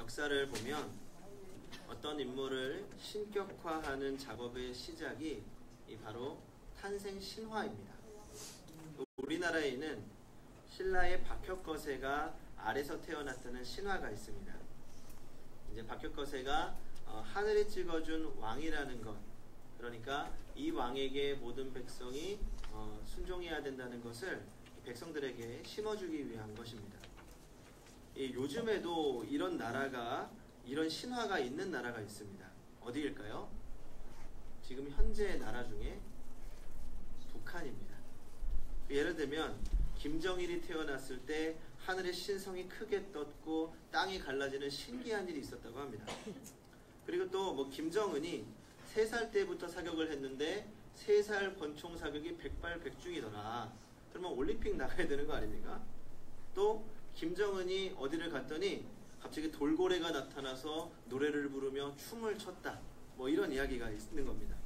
역사를 보면 어떤 인물을 신격화하는 작업의 시작이 바로 탄생 신화입니다. 우리나라에는 신라의 박혁거세가 알에서 태어났다는 신화가 있습니다. 이제 박혁거세가 하늘이 찍어준 왕이라는 것, 그러니까 이 왕에게 모든 백성이 순종해야 된다는 것을 백성들에게 심어주기 위한 것입니다. 요즘에도 이런 나라가, 이런 신화가 있는 나라가 있습니다. 어디일까요? 지금 현재 나라 중에 북한입니다. 예를 들면 김정일이 태어났을 때 하늘의 신성이 크게 떴고 땅이 갈라지는 신기한 일이 있었다고 합니다. 그리고 또 김정은이 3살 때부터 사격을 했는데 3살 권총 사격이 백발백중이더라. 그러면 올림픽 나가야 되는 거 아닙니까? 또 김정은이 어디를 갔더니 갑자기 돌고래가 나타나서 노래를 부르며 춤을 췄다. 이런 이야기가 있는 겁니다.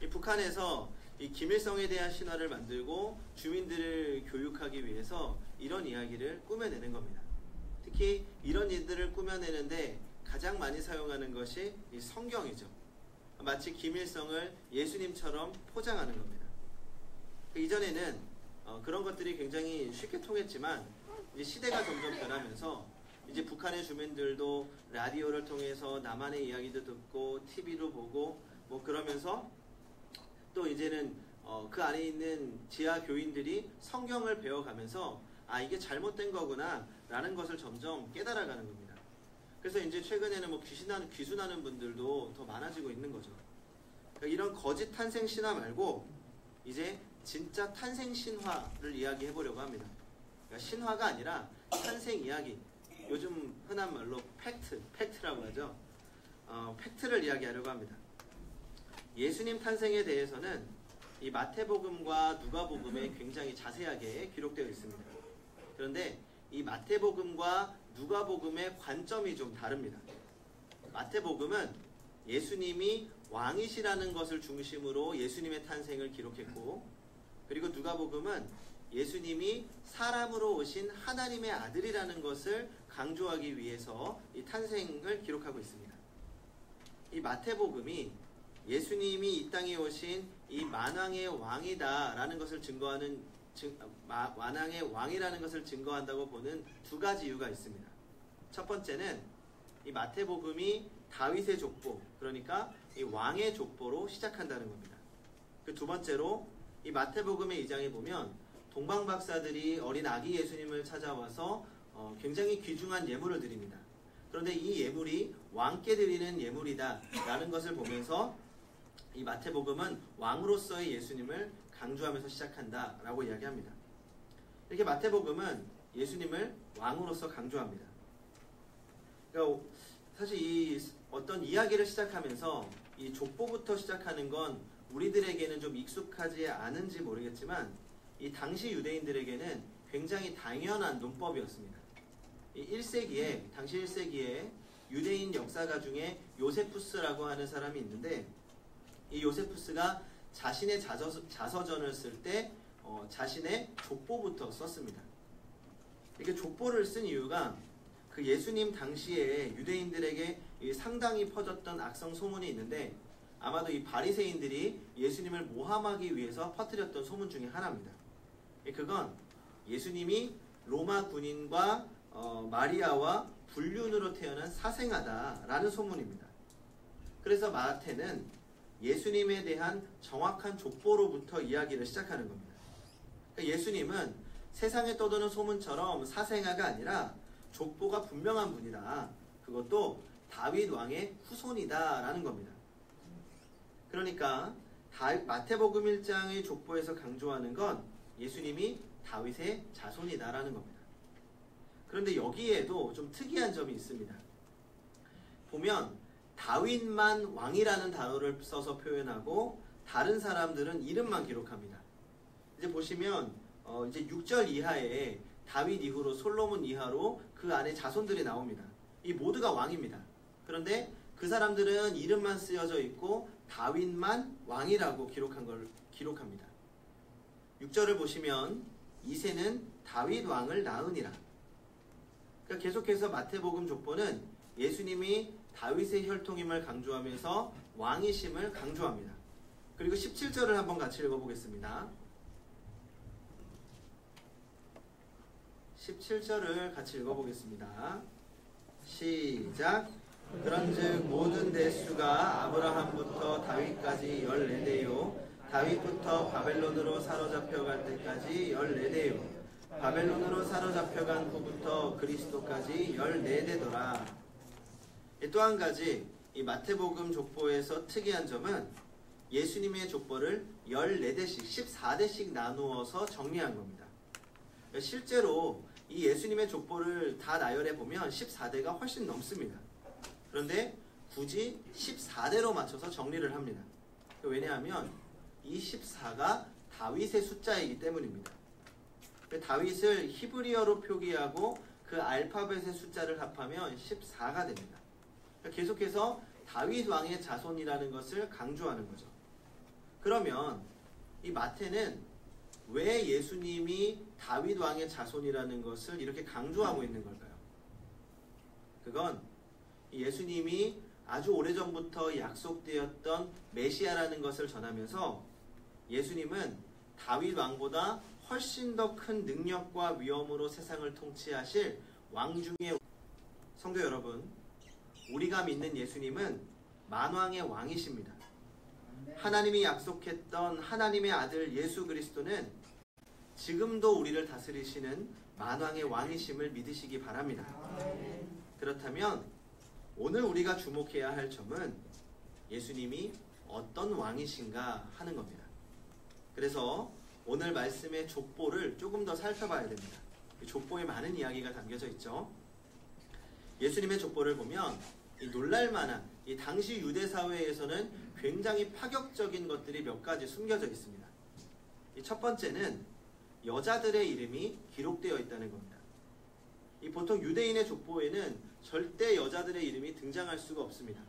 이 북한에서 이 김일성에 대한 신화를 만들고 주민들을 교육하기 위해서 이런 이야기를 꾸며내는 겁니다. 특히 이런 일들을 꾸며내는데 가장 많이 사용하는 것이 이 성경이죠. 마치 김일성을 예수님처럼 포장하는 겁니다. 이전에는 그런 것들이 굉장히 쉽게 통했지만 이제 시대가 점점 변하면서 이제 북한의 주민들도 라디오를 통해서 남한의 이야기도 듣고 TV로 보고 그러면서 또 이제는 그 안에 있는 지하 교인들이 성경을 배워가면서 이게 잘못된 거구나 라는 것을 점점 깨달아가는 겁니다. 그래서 이제 최근에는 귀순하는 분들도 더 많아지고 있는 거죠. 그러니까 이런 거짓 탄생 신화 말고 이제 진짜 탄생 신화를 이야기해 보려고 합니다. 그러니까 신화가 아니라 탄생 이야기, 요즘 흔한 말로 팩트라고 하죠. 팩트를 이야기하려고 합니다. 예수님 탄생에 대해서는 이 마태복음과 누가복음에 굉장히 자세하게 기록되어 있습니다. 그런데 이 마태복음과 누가복음의 관점이 좀 다릅니다. 마태복음은 예수님이 왕이시라는 것을 중심으로 예수님의 탄생을 기록했고, 그리고 누가복음은 예수님이 사람으로 오신 하나님의 아들이라는 것을 강조하기 위해서 이 탄생을 기록하고 있습니다. 이 마태복음이 예수님이 이 땅에 오신 이 만왕의 왕이다라는 것을 증거하는 만왕의 왕이라는 것을 증거한다고 보는 두 가지 이유가 있습니다. 첫 번째는 이 마태복음이 다윗의 족보, 그러니까 이 왕의 족보로 시작한다는 겁니다. 그 두 번째로 이 마태복음의 2장에 보면 동방박사들이 어린 아기 예수님을 찾아와서 굉장히 귀중한 예물을 드립니다. 그런데 이 예물이 왕께 드리는 예물이다 라는 것을 보면서 이 마태복음은 왕으로서의 예수님을 강조하면서 시작한다 라고 이야기합니다. 이렇게 마태복음은 예수님을 왕으로서 강조합니다. 그러니까 사실 이 어떤 이야기를 시작하면서 이 족보부터 시작하는 건 우리들에게는 좀 익숙하지 않은지 모르겠지만 이 당시 유대인들에게는 굉장히 당연한 논법이었습니다. 당시 1세기에 유대인 역사가 중에 요세푸스라고 하는 사람이 있는데, 이 요세푸스가 자신의 자서전을 쓸 때 자신의 족보부터 썼습니다. 이렇게 족보를 쓴 이유가 그 예수님 당시에 유대인들에게 상당히 퍼졌던 악성 소문이 있는데, 아마도 이 바리새인들이 예수님을 모함하기 위해서 퍼뜨렸던 소문 중에 하나입니다. 그건 예수님이 로마 군인과 마리아와 불륜으로 태어난 사생아다라는 소문입니다. 그래서 마태는 예수님에 대한 정확한 족보로부터 이야기를 시작하는 겁니다. 그러니까 예수님은 세상에 떠도는 소문처럼 사생아가 아니라 족보가 분명한 분이다. 그것도 다윗 왕의 후손이다 라는 겁니다. 그러니까 마태복음 1장의 족보에서 강조하는 건 예수님이 다윗의 자손이다 라는 겁니다. 그런데 여기에도 좀 특이한 점이 있습니다. 보면 다윗만 왕이라는 단어를 써서 표현하고 다른 사람들은 이름만 기록합니다. 이제 보시면 이제 6절 이하에 다윗 이후로 솔로몬 이하로 그 안에 자손들이 나옵니다. 이 모두가 왕입니다. 그런데 그 사람들은 이름만 쓰여져 있고 다윗만 왕이라고 기록합니다. 6절을 보시면 이새는 다윗 왕을 낳으니라. 그러니까 계속해서 마태복음 족보는 예수님이 다윗의 혈통임을 강조하면서 왕이심을 강조합니다. 그리고 17절을 한번 같이 읽어보겠습니다. 17절을 같이 읽어보겠습니다. 시작. 그런즉 모든 대수가 아브라함부터 다윗까지 14대요 다윗부터 바벨론으로 사로잡혀갈 때까지 14대요 바벨론으로 사로잡혀간 후부터 그리스도까지 14대더라. 또 한 가지 이 마태복음 족보에서 특이한 점은 예수님의 족보를 14대씩 14대씩 나누어서 정리한 겁니다. 실제로 이 예수님의 족보를 다 나열해 보면 14대가 훨씬 넘습니다. 그런데 굳이 14대로 맞춰서 정리를 합니다. 왜냐하면 이 14가 다윗의 숫자이기 때문입니다. 다윗을 히브리어로 표기하고 그 알파벳의 숫자를 합하면 14가 됩니다. 계속해서 다윗 왕의 자손이라는 것을 강조하는 거죠. 그러면 이 마태는 왜 예수님이 다윗 왕의 자손이라는 것을 이렇게 강조하고 있는 걸까요? 그건 예수님이 아주 오래전부터 약속되었던 메시아라는 것을 전하면서 예수님은 다윗 왕보다 훨씬 더 큰 능력과 위엄으로 세상을 통치하실 왕 중의 성도 여러분, 우리가 믿는 예수님은 만왕의 왕이십니다. 하나님이 약속했던 하나님의 아들 예수 그리스도는 지금도 우리를 다스리시는 만왕의 왕이심을 믿으시기 바랍니다. 그렇다면 오늘 우리가 주목해야 할 점은 예수님이 어떤 왕이신가 하는 겁니다. 그래서 오늘 말씀의 족보를 조금 더 살펴봐야 됩니다. 족보에 많은 이야기가 담겨져 있죠. 예수님의 족보를 보면 이 놀랄만한 이 당시 유대 사회에서는 굉장히 파격적인 것들이 몇 가지 숨겨져 있습니다. 이 첫 번째는 여자들의 이름이 기록되어 있다는 겁니다. 이 보통 유대인의 족보에는 절대 여자들의 이름이 등장할 수가 없습니다.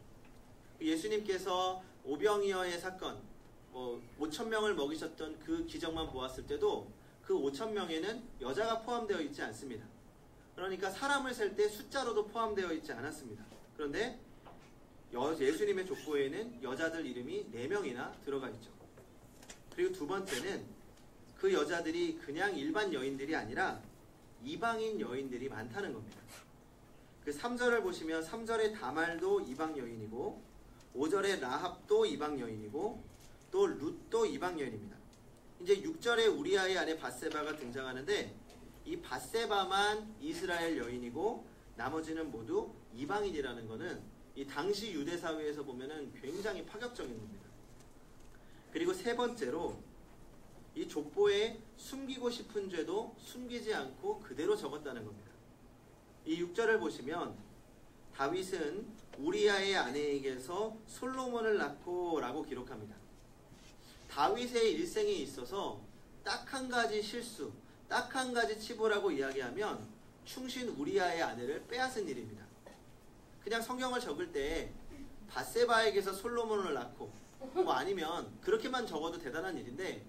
예수님께서 오병이어의 사건, 5,000명을 먹이셨던 그 기적만 보았을 때도 그 5,000명에는 여자가 포함되어 있지 않습니다. 그러니까 사람을 셀 때 숫자로도 포함되어 있지 않았습니다. 그런데 예수님의 족보에는 여자들 이름이 4명이나 들어가 있죠. 그리고 두 번째는 그 여자들이 그냥 일반 여인들이 아니라 이방인 여인들이 많다는 겁니다. 그 3절을 보시면 3절의 다말도 이방 여인이고 5절의 라합도 이방 여인이고 또 룻도 이방 여인입니다. 이제 6절에 우리아의 아내 밧세바가 등장하는데 이 밧세바만 이스라엘 여인이고 나머지는 모두 이방인이라는 것은 이 당시 유대 사회에서 보면은 굉장히 파격적인 겁니다. 그리고 세 번째로 이 족보에 숨기고 싶은 죄도 숨기지 않고 그대로 적었다는 겁니다. 이 6절을 보시면 다윗은 우리아의 아내에게서 솔로몬을 낳고 라고 기록합니다. 다윗의 일생에 있어서 딱 한 가지 실수, 딱 한 가지 치부라고 이야기하면 충신 우리아의 아내를 빼앗은 일입니다. 그냥 성경을 적을 때 밧세바에게서 솔로몬을 낳고 아니면 그렇게만 적어도 대단한 일인데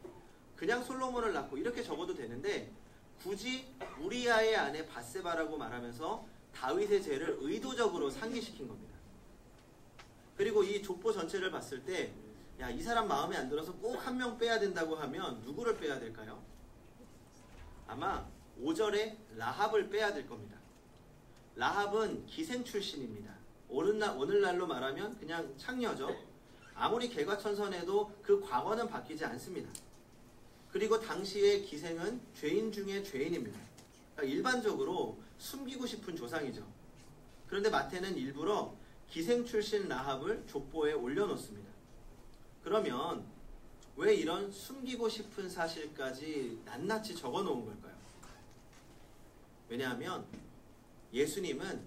그냥 솔로몬을 낳고 이렇게 적어도 되는데 굳이 우리아의 아내 밧세바라고 말하면서 다윗의 죄를 의도적으로 상기시킨 겁니다. 그리고 이 족보 전체를 봤을 때 이 사람 마음에 안 들어서 꼭 한 명 빼야 된다고 하면 누구를 빼야 될까요? 아마 5절에 라합을 빼야 될 겁니다. 라합은 기생 출신입니다. 오늘날로 말하면 그냥 창녀죠. 아무리 개과천선해도 그 과거는 바뀌지 않습니다. 그리고 당시의 기생은 죄인 중에 죄인입니다. 그러니까 일반적으로 숨기고 싶은 조상이죠. 그런데 마태는 일부러 기생 출신 라합을 족보에 올려놓습니다. 그러면 왜 이런 숨기고 싶은 사실까지 낱낱이 적어놓은 걸까요? 왜냐하면 예수님은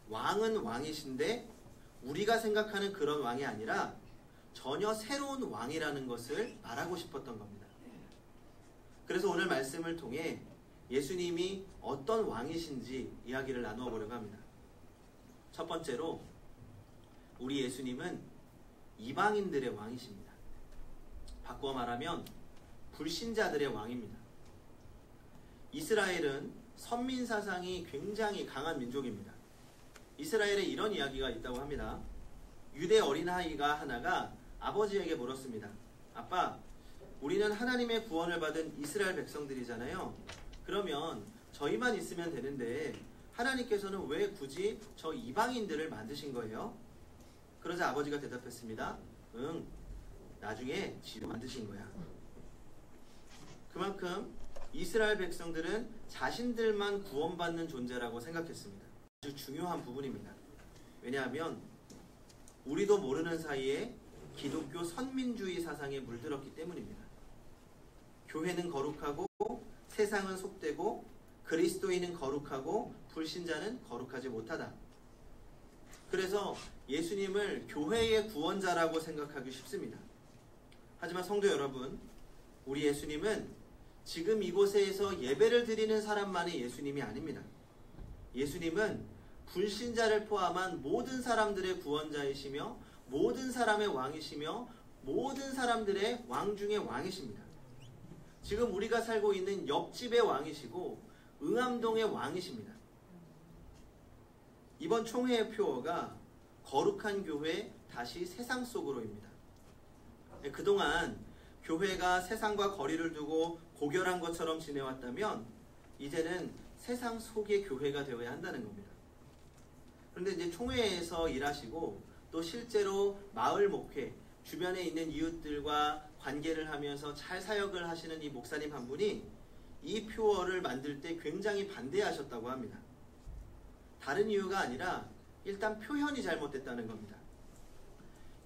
왕은 왕이신데 우리가 생각하는 그런 왕이 아니라 전혀 새로운 왕이라는 것을 말하고 싶었던 겁니다. 그래서 오늘 말씀을 통해 예수님이 어떤 왕이신지 이야기를 나누어 보려고 합니다. 첫 번째로 우리 예수님은 이방인들의 왕이십니다. 바꾸어 말하면 불신자들의 왕입니다. 이스라엘은 선민 사상이 굉장히 강한 민족입니다. 이스라엘에 이런 이야기가 있다고 합니다. 유대 어린아이가 하나가 아버지에게 물었습니다. 아빠, 우리는 하나님의 구원을 받은 이스라엘 백성들이잖아요. 그러면 저희만 있으면 되는데 하나님께서는 왜 굳이 저 이방인들을 만드신 거예요? 그러자 아버지가 대답했습니다. 응, 나중에 지도 만드신 거야. 그만큼 이스라엘 백성들은 자신들만 구원받는 존재라고 생각했습니다. 아주 중요한 부분입니다. 왜냐하면 우리도 모르는 사이에 기독교 선민주의 사상에 물들었기 때문입니다. 교회는 거룩하고 세상은 속되고 그리스도인은 거룩하고 불신자는 거룩하지 못하다. 그래서 예수님을 교회의 구원자라고 생각하기 쉽습니다. 하지만 성도 여러분, 우리 예수님은 지금 이곳에서 예배를 드리는 사람만의 예수님이 아닙니다. 예수님은 불신자를 포함한 모든 사람들의 구원자이시며 모든 사람의 왕이시며 모든 사람들의 왕 중의 왕이십니다. 지금 우리가 살고 있는 옆집의 왕이시고 응암동의 왕이십니다. 이번 총회의 표어가 거룩한 교회 다시 세상 속으로입니다. 그동안 교회가 세상과 거리를 두고 고결한 것처럼 지내왔다면 이제는 세상 속의 교회가 되어야 한다는 겁니다. 그런데 이제 총회에서 일하시고 또 실제로 마을 목회, 주변에 있는 이웃들과 관계를 하면서 잘 사역을 하시는 이 목사님 한 분이 이 표어를 만들 때 굉장히 반대하셨다고 합니다. 다른 이유가 아니라 일단 표현이 잘못됐다는 겁니다.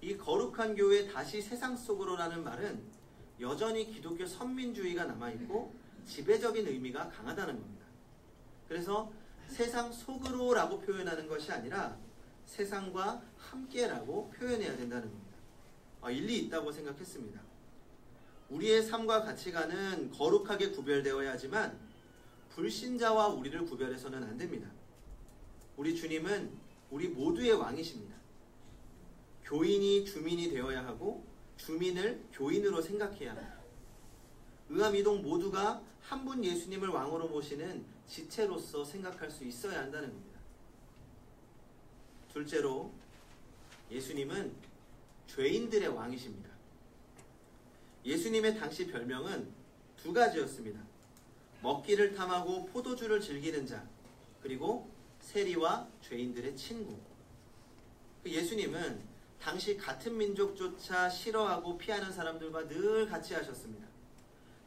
이 거룩한 교회 다시 세상 속으로라는 말은 여전히 기독교 선민주의가 남아있고 지배적인 의미가 강하다는 겁니다. 그래서 세상 속으로라고 표현하는 것이 아니라 세상과 함께라고 표현해야 된다는 겁니다. 일리 있다고 생각했습니다. 우리의 삶과 가치관은 거룩하게 구별되어야 하지만 불신자와 우리를 구별해서는 안 됩니다. 우리 주님은 우리 모두의 왕이십니다. 교인이 주민이 되어야 하고 주민을 교인으로 생각해야 합니다. 응암이동 모두가 한 분 예수님을 왕으로 모시는 지체로서 생각할 수 있어야 한다는 겁니다. 둘째로 예수님은 죄인들의 왕이십니다. 예수님의 당시 별명은 두 가지였습니다. 먹기를 탐하고 포도주를 즐기는 자, 그리고 세리와 죄인들의 친구. 예수님은 당시 같은 민족조차 싫어하고 피하는 사람들과 늘 같이 하셨습니다.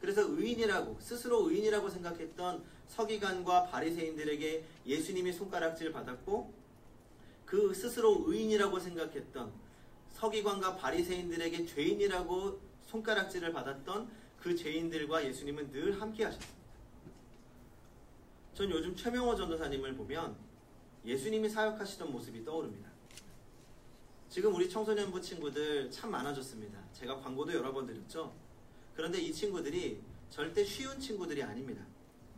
그래서 스스로 의인이라고 생각했던 서기관과 바리새인들에게 예수님이 손가락질 받았고, 그 스스로 의인이라고 생각했던 서기관과 바리새인들에게 죄인이라고 손가락질을 받았던 그 죄인들과 예수님은 늘 함께 하셨습니다. 전 요즘 최명호 전도사님을 보면 예수님이 사역하시던 모습이 떠오릅니다. 지금 우리 청소년부 친구들 참 많아졌습니다. 제가 광고도 여러 번 드렸죠. 그런데 이 친구들이 절대 쉬운 친구들이 아닙니다.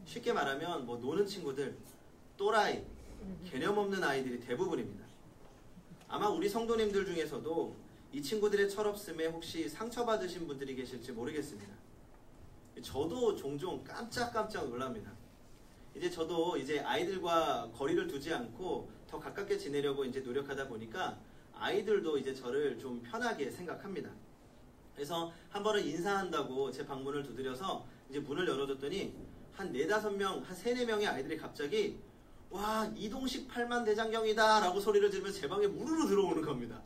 쉽게 말하면 노는 친구들, 또라이, 개념 없는 아이들이 대부분입니다. 아마 우리 성도님들 중에서도 이 친구들의 철없음에 혹시 상처받으신 분들이 계실지 모르겠습니다. 저도 종종 깜짝깜짝 놀랍니다. 저도 아이들과 거리를 두지 않고 더 가깝게 지내려고 노력하다 보니까 아이들도 저를 좀 편하게 생각합니다. 그래서 한 번은 인사한다고 제 방문을 두드려서 문을 열어줬더니 한 4-5명, 한 3-4명의 아이들이 갑자기 와, 이동식 8만 대장경이다 라고 소리를 지르면서 제 방에 무르르 들어오는 겁니다.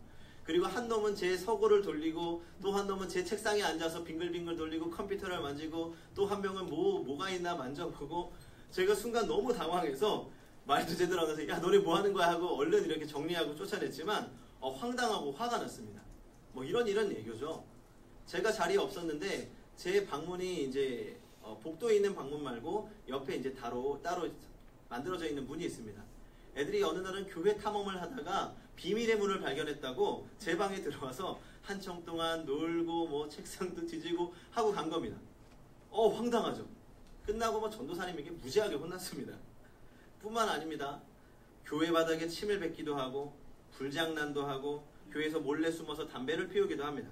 그리고 한 놈은 제 서고를 돌리고 또 한 놈은 제 책상에 앉아서 빙글빙글 돌리고 컴퓨터를 만지고 또 한 명은 뭐가 있나 만져보고, 제가 순간 너무 당황해서 말도 제대로 안 해서 야, 너네 뭐 하는 거야 하고 얼른 이렇게 정리하고 쫓아냈지만 황당하고 화가 났습니다. 이런 얘기죠. 제가 자리에 없었는데 제 방문이 복도에 있는 방문 말고 옆에 따로 만들어져 있는 문이 있습니다. 애들이 어느 날은 교회 탐험을 하다가 비밀의 문을 발견했다고 제 방에 들어와서 한청 동안 놀고 책상도 뒤지고 하고 간 겁니다. 황당하죠. 끝나고 전도사님에게 무지하게 혼났습니다. 뿐만 아닙니다. 교회 바닥에 침을 뱉기도 하고 불장난도 하고 교회에서 몰래 숨어서 담배를 피우기도 합니다.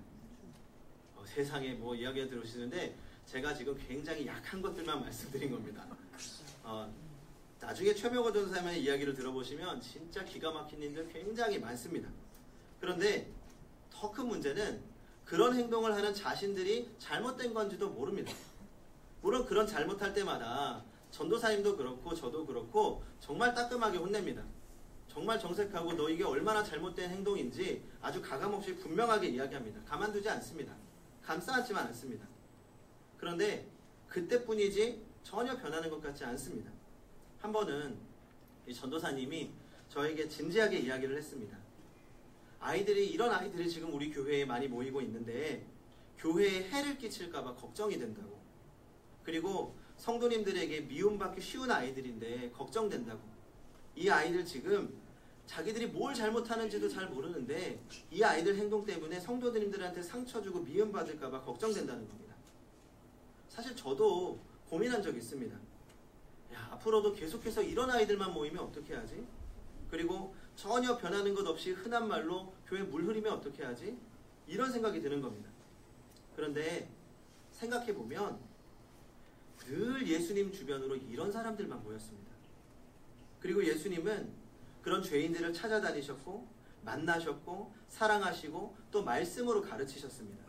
세상에 이야기가 들으시는데 제가 지금 굉장히 약한 것들만 말씀드린 겁니다. 나중에 최명호 전도사님의 이야기를 들어보시면 진짜 기가 막힌 일들 굉장히 많습니다. 그런데 더 큰 문제는 그런 행동을 하는 자신들이 잘못된 건지도 모릅니다. 물론 그런 잘못할 때마다 전도사님도 그렇고 저도 그렇고 정말 따끔하게 혼냅니다. 정말 정색하고 너 이게 얼마나 잘못된 행동인지 아주 가감없이 분명하게 이야기합니다. 가만두지 않습니다. 감싸안지만 않습니다. 그런데 그때뿐이지 전혀 변하는 것 같지 않습니다. 한 번은 이 전도사님이 저에게 진지하게 이야기를 했습니다. 이런 아이들이 지금 우리 교회에 많이 모이고 있는데 교회에 해를 끼칠까봐 걱정이 된다고. 그리고 성도님들에게 미움받기 쉬운 아이들인데 걱정된다고. 이 아이들 지금 자기들이 뭘 잘못하는지도 잘 모르는데 이 아이들 행동 때문에 성도님들한테 상처 주고 미움받을까봐 걱정된다는 겁니다. 사실 저도 고민한 적이 있습니다. 앞으로도 계속해서 이런 아이들만 모이면 어떻게 하지? 그리고 전혀 변하는 것 없이 흔한 말로 교회 물 흐리면 어떻게 하지? 이런 생각이 드는 겁니다. 그런데 생각해보면 늘 예수님 주변으로 이런 사람들만 모였습니다. 그리고 예수님은 그런 죄인들을 찾아다니셨고 만나셨고 사랑하시고 또 말씀으로 가르치셨습니다.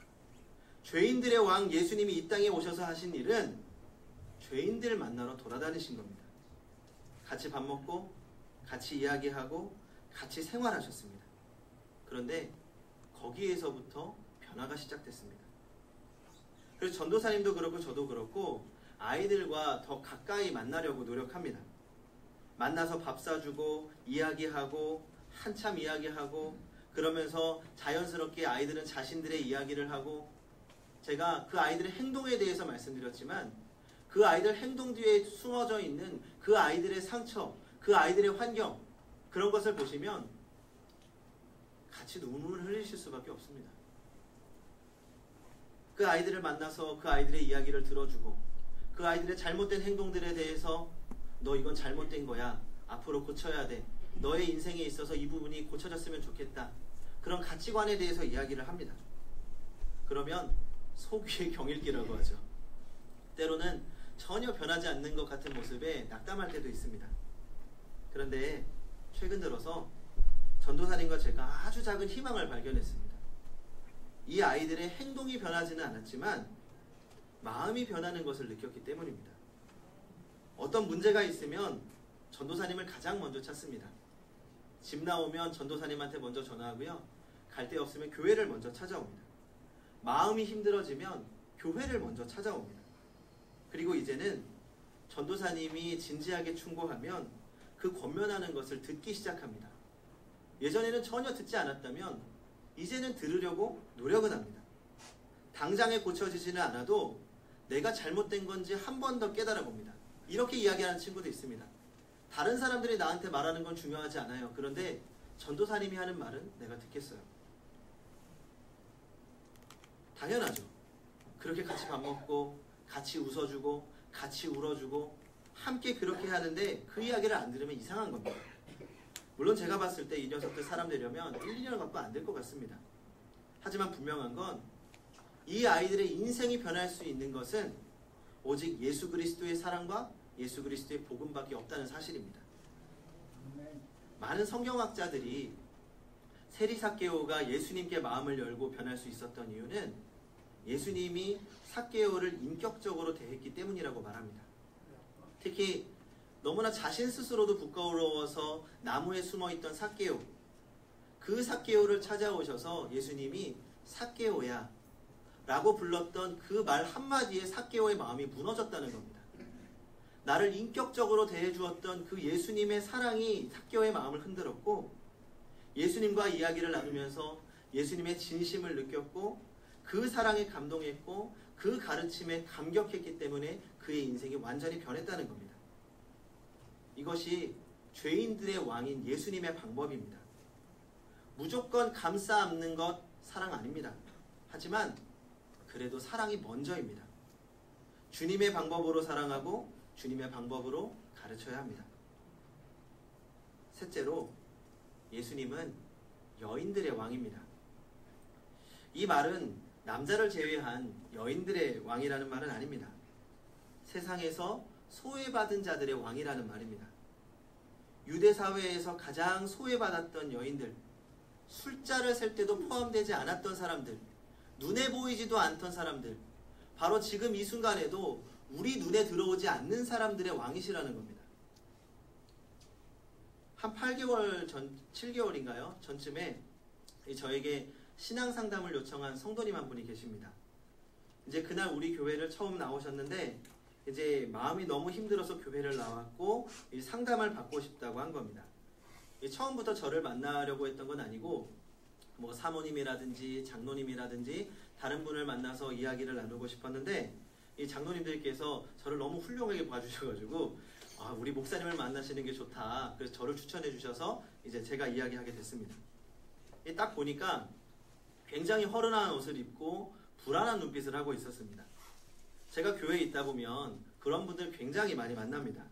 죄인들의 왕 예수님이 이 땅에 오셔서 하신 일은 죄인들 만나러 돌아다니신 겁니다. 같이 밥 먹고 같이 이야기하고 같이 생활하셨습니다. 그런데 거기에서부터 변화가 시작됐습니다. 그래서 전도사님도 그렇고 저도 그렇고 아이들과 더 가까이 만나려고 노력합니다. 만나서 밥 사주고 이야기하고 한참 이야기하고 그러면서 자연스럽게 아이들은 자신들의 이야기를 하고 제가 그 아이들의 행동에 대해서 말씀드렸지만 그 아이들 행동 뒤에 숨어져 있는 그 아이들의 상처, 그 아이들의 환경 그런 것을 보시면 같이 눈물을 흘리실 수밖에 없습니다. 그 아이들을 만나서 그 아이들의 이야기를 들어주고 그 아이들의 잘못된 행동들에 대해서 너 이건 잘못된 거야. 앞으로 고쳐야 돼. 너의 인생에 있어서 이 부분이 고쳐졌으면 좋겠다. 그런 가치관에 대해서 이야기를 합니다. 그러면 속 위에 경일기라고 하죠. 때로는 전혀 변하지 않는 것 같은 모습에 낙담할 때도 있습니다. 그런데 최근 들어서 전도사님과 제가 아주 작은 희망을 발견했습니다. 이 아이들의 행동이 변하지는 않았지만 마음이 변하는 것을 느꼈기 때문입니다. 어떤 문제가 있으면 전도사님을 가장 먼저 찾습니다. 집 나오면 전도사님한테 먼저 전화하고요. 갈 데 없으면 교회를 먼저 찾아옵니다. 마음이 힘들어지면 교회를 먼저 찾아옵니다. 그리고 이제는 전도사님이 진지하게 충고하면 그 권면하는 것을 듣기 시작합니다. 예전에는 전혀 듣지 않았다면 이제는 들으려고 노력은 합니다. 당장에 고쳐지지는 않아도 내가 잘못된 건지 한 번 더 깨달아 봅니다. 이렇게 이야기하는 친구도 있습니다. 다른 사람들이 나한테 말하는 건 중요하지 않아요. 그런데 전도사님이 하는 말은 내가 듣겠어요. 당연하죠. 그렇게 같이 밥 먹고 같이 웃어주고 같이 울어주고 함께 그렇게 하는데 그 이야기를 안 들으면 이상한 겁니다. 물론 제가 봤을 때 이 녀석들 사람 되려면 1, 2년을 갖고 안 될 것 같습니다. 하지만 분명한 건 이 아이들의 인생이 변할 수 있는 것은 오직 예수 그리스도의 사랑과 예수 그리스도의 복음밖에 없다는 사실입니다. 많은 성경학자들이 세리삭개오가 예수님께 마음을 열고 변할 수 있었던 이유는 예수님이 삭개오를 인격적으로 대했기 때문이라고 말합니다. 특히 너무나 자신 스스로도 부끄러워서 나무에 숨어있던 삭개오, 그 삭개오를 찾아오셔서 예수님이 삭개오야 라고 불렀던 그 말 한마디에 삭개오의 마음이 무너졌다는 겁니다. 나를 인격적으로 대해주었던 그 예수님의 사랑이 삭개오의 마음을 흔들었고 예수님과 이야기를 나누면서 예수님의 진심을 느꼈고 그 사랑에 감동했고 그 가르침에 감격했기 때문에 그의 인생이 완전히 변했다는 겁니다. 이것이 죄인들의 왕인 예수님의 방법입니다. 무조건 감싸 안는 것 사랑 아닙니다. 하지만 그래도 사랑이 먼저입니다. 주님의 방법으로 사랑하고 주님의 방법으로 가르쳐야 합니다. 셋째로 예수님은 여인들의 왕입니다. 이 말은 남자를 제외한 여인들의 왕이라는 말은 아닙니다. 세상에서 소외받은 자들의 왕이라는 말입니다. 유대 사회에서 가장 소외받았던 여인들, 술자를 셀 때도 포함되지 않았던 사람들, 눈에 보이지도 않던 사람들, 바로 지금 이 순간에도 우리 눈에 들어오지 않는 사람들의 왕이시라는 겁니다. 한 8개월 전, 7개월인가요? 전쯤에 저에게 신앙 상담을 요청한 성도님 한 분이 계십니다. 이제 그날 우리 교회를 처음 나오셨는데 이제 마음이 너무 힘들어서 교회를 나왔고 상담을 받고 싶다고 한 겁니다. 처음부터 저를 만나려고 했던 건 아니고 뭐 사모님이라든지 장로님이라든지 다른 분을 만나서 이야기를 나누고 싶었는데 이 장로님들께서 저를 너무 훌륭하게 봐주셔가지고 우리 목사님을 만나시는 게 좋다. 그래서 저를 추천해 주셔서 이제 제가 이야기하게 됐습니다. 딱 보니까 굉장히 허름한 옷을 입고 불안한 눈빛을 하고 있었습니다. 제가 교회에 있다 보면 그런 분들 굉장히 많이 만납니다.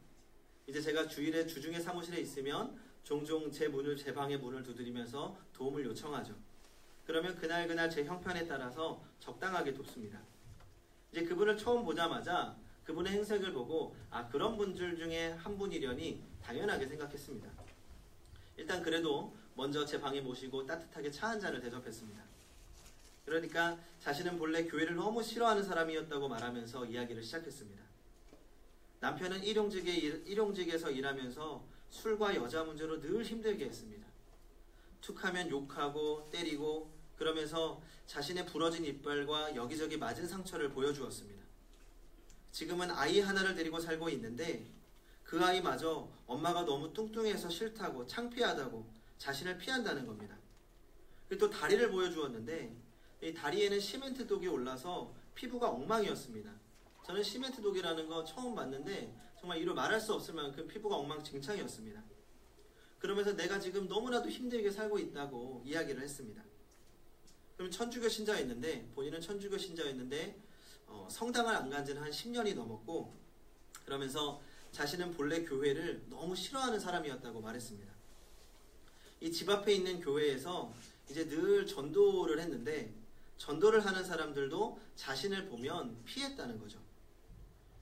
이제 제가 주일에 주중에 사무실에 있으면 종종 제 방의 문을 두드리면서 도움을 요청하죠. 그러면 그날 제 형편에 따라서 적당하게 돕습니다. 이제 그분을 처음 보자마자 그분의 행색을 보고 그런 분들 중에 한 분이려니 당연하게 생각했습니다. 일단 그래도 먼저 제 방에 모시고 따뜻하게 차 한 잔을 대접했습니다. 그러니까 자신은 본래 교회를 너무 싫어하는 사람이었다고 말하면서 이야기를 시작했습니다. 남편은 일용직에서 일하면서 술과 여자 문제로 늘 힘들게 했습니다. 툭하면 욕하고 때리고 그러면서 자신의 부러진 이빨과 여기저기 맞은 상처를 보여주었습니다. 지금은 아이 하나를 데리고 살고 있는데 그 아이마저 엄마가 너무 뚱뚱해서 싫다고 창피하다고 자신을 피한다는 겁니다. 그리고 또 다리를 보여주었는데 이 다리에는 시멘트 독이 올라서 피부가 엉망이었습니다. 저는 시멘트 독이라는 거 처음 봤는데 정말 이루 말할 수 없을 만큼 피부가 엉망진창이었습니다. 그러면서 내가 지금 너무나도 힘들게 살고 있다고 이야기를 했습니다. 그럼 천주교 신자였는데 본인은 천주교 신자였는데 성당을 안 간 지는 한 10년이 넘었고 그러면서 자신은 본래 교회를 너무 싫어하는 사람이었다고 말했습니다. 이 집 앞에 있는 교회에서 이제 늘 전도를 했는데 전도를 하는 사람들도 자신을 보면 피했다는 거죠.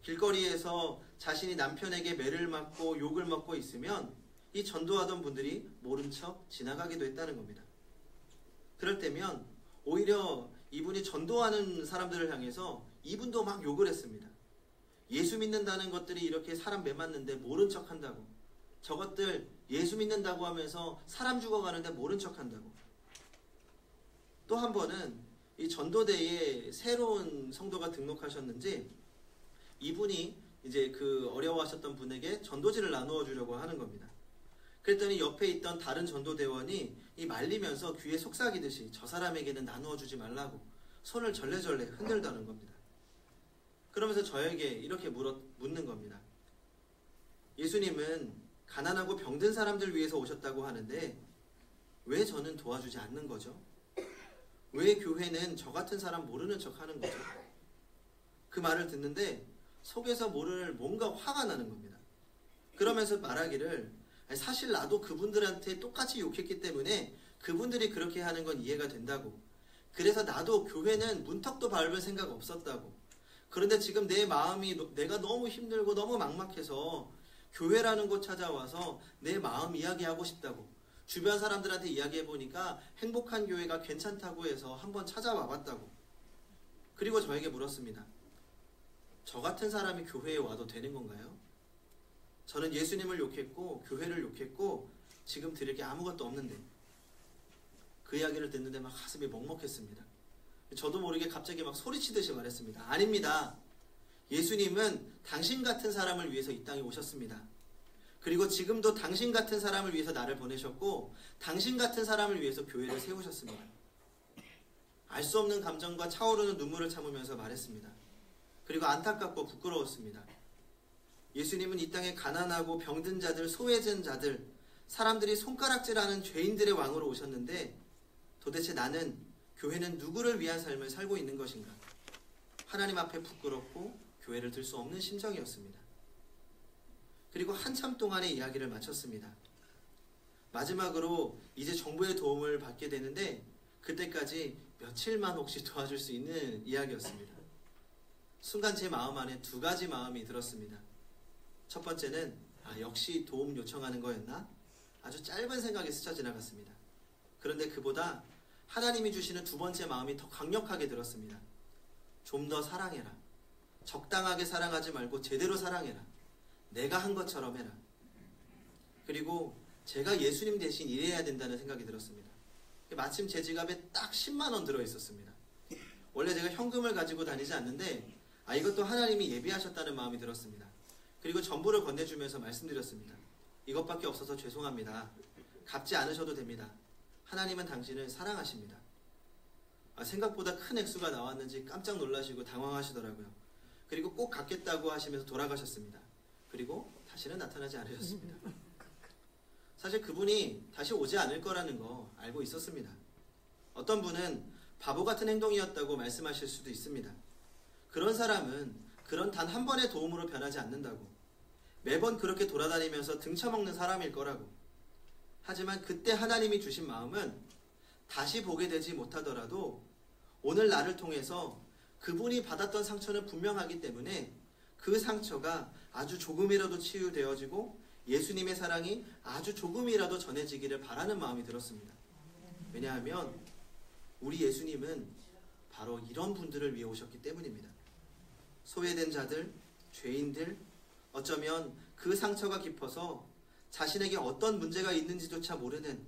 길거리에서 자신이 남편에게 매를 맞고 욕을 먹고 있으면 이 전도하던 분들이 모른 척 지나가기도 했다는 겁니다. 그럴 때면 오히려 이분이 전도하는 사람들을 향해서 이분도 막 욕을 했습니다. 예수 믿는다는 것들이 이렇게 사람 매맞는데 모른 척 한다고. 저것들 예수 믿는다고 하면서 사람 죽어가는데 모른 척 한다고. 또 한 번은 이 전도대에 새로운 성도가 등록하셨는지 이분이 이제 그 어려워하셨던 분에게 전도지를 나누어 주려고 하는 겁니다. 그랬더니 옆에 있던 다른 전도대원이 이 말리면서 귀에 속삭이듯이 저 사람에게는 나누어 주지 말라고 손을 절레절레 흔들다는 겁니다. 그러면서 저에게 이렇게 묻는 겁니다. 예수님은 가난하고 병든 사람들 위해서 오셨다고 하는데 왜 저는 도와주지 않는 거죠? 왜 교회는 저 같은 사람 모르는 척 하는 거죠? 그 말을 듣는데 속에서 모를 뭔가 화가 나는 겁니다. 그러면서 말하기를 사실 나도 그분들한테 똑같이 욕했기 때문에 그분들이 그렇게 하는 건 이해가 된다고. 그래서 나도 교회는 문턱도 밟을 생각 없었다고. 그런데 지금 내 마음이 내가 너무 힘들고 너무 막막해서 교회라는 곳 찾아와서 내 마음 이야기하고 싶다고. 주변 사람들한테 이야기해보니까 행복한 교회가 괜찮다고 해서 한번 찾아와 봤다고. 그리고 저에게 물었습니다. 저 같은 사람이 교회에 와도 되는 건가요? 저는 예수님을 욕했고 교회를 욕했고 지금 드릴 게 아무것도 없는데. 그 이야기를 듣는데 막 가슴이 먹먹했습니다. 저도 모르게 갑자기 막 소리치듯이 말했습니다. 아닙니다. 예수님은 당신 같은 사람을 위해서 이 땅에 오셨습니다. 그리고 지금도 당신 같은 사람을 위해서 나를 보내셨고 당신 같은 사람을 위해서 교회를 세우셨습니다. 알 수 없는 감정과 차오르는 눈물을 참으면서 말했습니다. 그리고 안타깝고 부끄러웠습니다. 예수님은 이 땅에 가난하고 병든 자들, 소외된 자들, 사람들이 손가락질하는 죄인들의 왕으로 오셨는데 도대체 나는 교회는 누구를 위한 삶을 살고 있는 것인가? 하나님 앞에 부끄럽고 교회를 들 수 없는 심정이었습니다. 그리고 한참 동안의 이야기를 마쳤습니다. 마지막으로 이제 정부의 도움을 받게 되는데 그때까지 며칠만 혹시 도와줄 수 있는 이야기였습니다. 순간 제 마음 안에 두 가지 마음이 들었습니다. 첫 번째는 역시 도움 요청하는 거였나? 아주 짧은 생각에 스쳐 지나갔습니다. 그런데 그보다 하나님이 주시는 두 번째 마음이 더 강력하게 들었습니다. 좀 더 사랑해라. 적당하게 사랑하지 말고 제대로 사랑해라. 내가 한 것처럼 해라. 그리고 제가 예수님 대신 일해야 된다는 생각이 들었습니다. 마침 제 지갑에 딱 10만 원 들어있었습니다. 원래 제가 현금을 가지고 다니지 않는데 이것도 하나님이 예비하셨다는 마음이 들었습니다. 그리고 전부를 건네주면서 말씀드렸습니다. 이것밖에 없어서 죄송합니다. 갚지 않으셔도 됩니다. 하나님은 당신을 사랑하십니다. 생각보다 큰 액수가 나왔는지 깜짝 놀라시고 당황하시더라고요. 그리고 꼭 갚겠다고 하시면서 돌아가셨습니다. 그리고 다시는 나타나지 않으셨습니다. 사실 그분이 다시 오지 않을 거라는 거 알고 있었습니다. 어떤 분은 바보 같은 행동이었다고 말씀하실 수도 있습니다. 그런 사람은 그런 단 한 번의 도움으로 변하지 않는다고, 매번 그렇게 돌아다니면서 등쳐먹는 사람일 거라고. 하지만 그때 하나님이 주신 마음은 다시 보게 되지 못하더라도 오늘 나를 통해서 그분이 받았던 상처는 분명하기 때문에 그 상처가 아주 조금이라도 치유되어지고 예수님의 사랑이 아주 조금이라도 전해지기를 바라는 마음이 들었습니다. 왜냐하면 우리 예수님은 바로 이런 분들을 위해 오셨기 때문입니다. 소외된 자들, 죄인들, 어쩌면 그 상처가 깊어서 자신에게 어떤 문제가 있는지조차 모르는,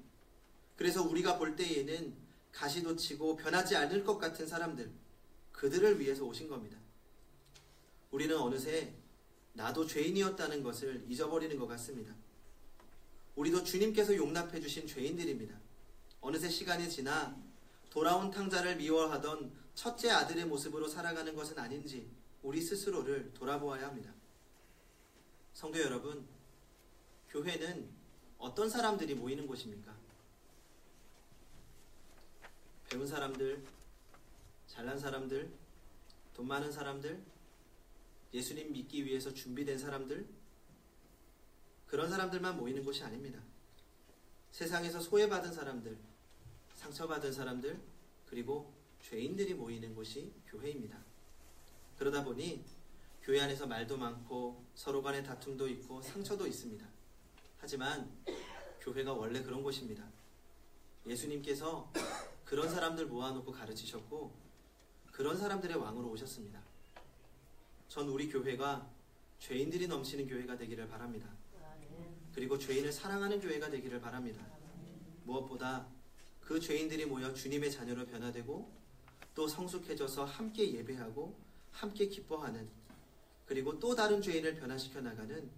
그래서 우리가 볼 때에는 가시도 치고 변하지 않을 것 같은 사람들, 그들을 위해서 오신 겁니다. 우리는 어느새 나도 죄인이었다는 것을 잊어버리는 것 같습니다. 우리도 주님께서 용납해 주신 죄인들입니다. 어느새 시간이 지나 돌아온 탕자를 미워하던 첫째 아들의 모습으로 살아가는 것은 아닌지 우리 스스로를 돌아보아야 합니다. 성도 여러분, 교회는 어떤 사람들이 모이는 곳입니까? 배운 사람들, 잘난 사람들, 돈 많은 사람들, 예수님 믿기 위해서 준비된 사람들, 그런 사람들만 모이는 곳이 아닙니다. 세상에서 소외받은 사람들, 상처받은 사람들, 그리고 죄인들이 모이는 곳이 교회입니다. 그러다 보니 교회 안에서 말도 많고 서로 간의 다툼도 있고 상처도 있습니다. 하지만 교회가 원래 그런 곳입니다. 예수님께서 그런 사람들 모아놓고 가르치셨고 그런 사람들의 왕으로 오셨습니다. 전 우리 교회가 죄인들이 넘치는 교회가 되기를 바랍니다. 그리고 죄인을 사랑하는 교회가 되기를 바랍니다. 무엇보다 그 죄인들이 모여 주님의 자녀로 변화되고 또 성숙해져서 함께 예배하고 함께 기뻐하는, 그리고 또 다른 죄인을 변화시켜 나가는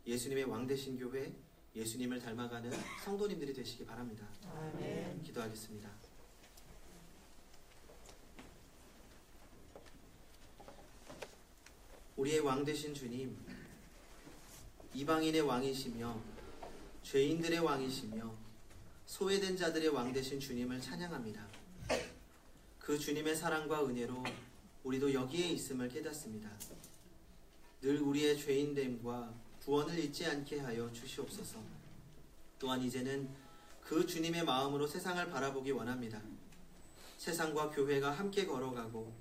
예수님의 왕 되신 교회, 예수님을 닮아가는 성도님들이 되시기 바랍니다. 아멘. 기도하겠습니다. 우리의 왕 되신 주님, 이방인의 왕이시며 죄인들의 왕이시며 소외된 자들의 왕 되신 주님을 찬양합니다. 그 주님의 사랑과 은혜로 우리도 여기에 있음을 깨닫습니다. 늘 우리의 죄인됨과 구원을 잊지 않게 하여 주시옵소서. 또한 이제는 그 주님의 마음으로 세상을 바라보기 원합니다. 세상과 교회가 함께 걸어가고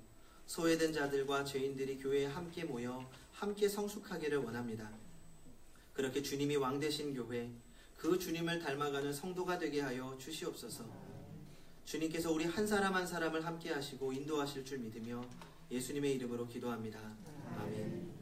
소외된 자들과 죄인들이 교회에 함께 모여 함께 성숙하기를 원합니다. 그렇게 주님이 왕 되신 교회, 그 주님을 닮아가는 성도가 되게 하여 주시옵소서. 주님께서 우리 한 사람 한 사람을 함께 하시고 인도하실 줄 믿으며 예수님의 이름으로 기도합니다. 아멘.